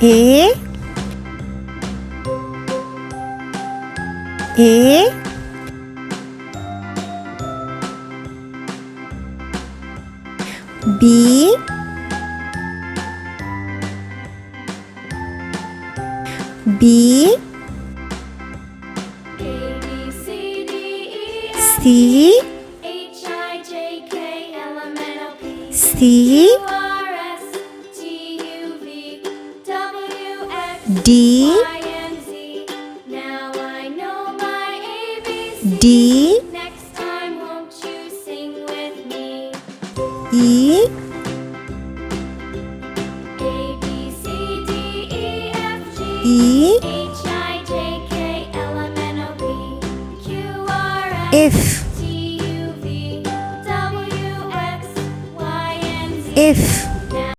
A B B C C D D Next time, won't you sing with me? E A B C D E F G E H I J K L M N O P Q R S F T U V W X Y and Z. F